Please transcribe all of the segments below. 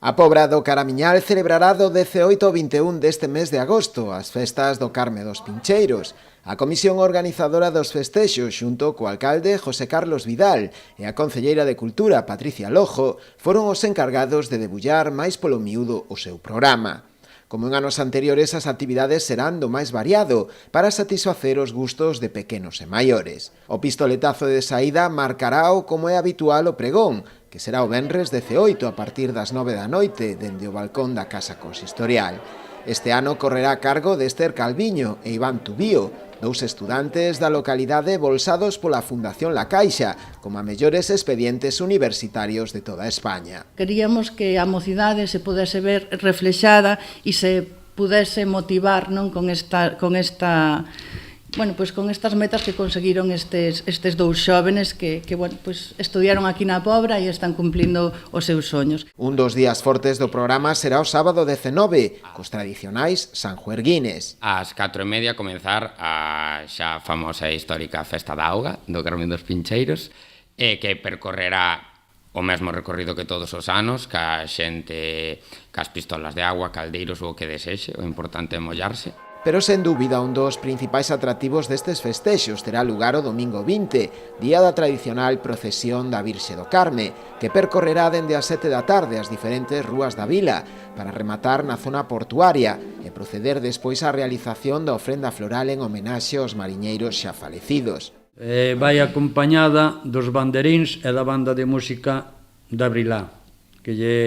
A Pobra do Caramiñal celebrará do 18 ao 21 deste mes de agosto as festas do Carme dos Pincheiros. A comisión organizadora dos festexos, xunto co alcalde José Carlos Vidal e a concelleira de Cultura Patricia Lojo, foron os encargados de debullar máis polo miúdo o seu programa. Como en anos anteriores, as actividades serán do máis variado para satisfacer os gustos de pequenos e maiores. O pistoletazo de saída marcará o como é habitual o pregón, que será o venres 18 a partir das 9 da noite dende o balcón da Casa Consistorial. Este ano correrá a cargo de Esther Calviño e Iván Tubío, dous estudantes da localidade bolsados pola Fundación La Caixa como a mellores expedientes universitarios de toda España. Queríamos que a mocidade se pudese ver reflexada e se pudese motivar, non, con estas metas que conseguiron estes dous xóvenes que estudiaron aquí na Pobra e están cumplindo os seus soños. Un dos días fortes do programa será o sábado 19, cos tradicionais sanjuerguines. Ás 4:30 comenzar a xa famosa e histórica Festa da Auga do Carme dos Pincheiros, que percorrerá o mesmo recorrido que todos os anos, ca xente, cas pistolas de agua, caldeiros ou o que desexe, o importante é mollarse. Pero sen dúbida un dos principais atractivos destes festexos terá lugar o domingo 20, día da tradicional procesión da Virxe do Carme, que percorrerá dende as 7 da tarde as diferentes rúas da vila, para rematar na zona portuaria e proceder despois á realización da ofrenda floral en homenaxe aos mariñeiros xa falecidos. Vai acompañada dos banderíns e da banda de música da Brilá, que lle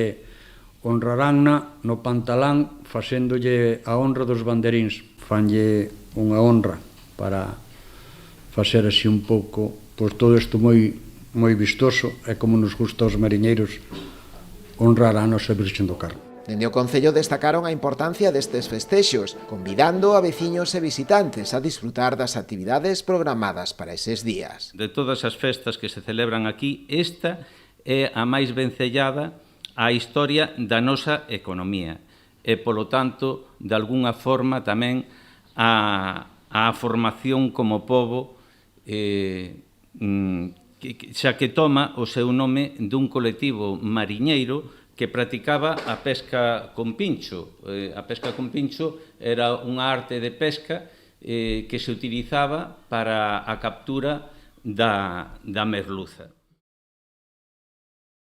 honraránna no Pantalán facéndolle a honra dos banderíns. Fanlle unha honra para facer así un pouco todo isto moi vistoso e como nos gusta aos mariñeiros honrar a nosa Virxen do Carme. Dende o Concello destacaron a importancia destes festexos, convidando a veciños e visitantes a disfrutar das actividades programadas para eses días. De todas as festas que se celebran aquí, esta é a máis vencellada á historia da nosa economía e, polo tanto, de algunha forma tamén á formación como pobo, xa que toma o seu nome dun colectivo mariñeiro que practicaba a pesca con pincho. A pesca con pincho era unha arte de pesca que se utilizaba para a captura da merluza.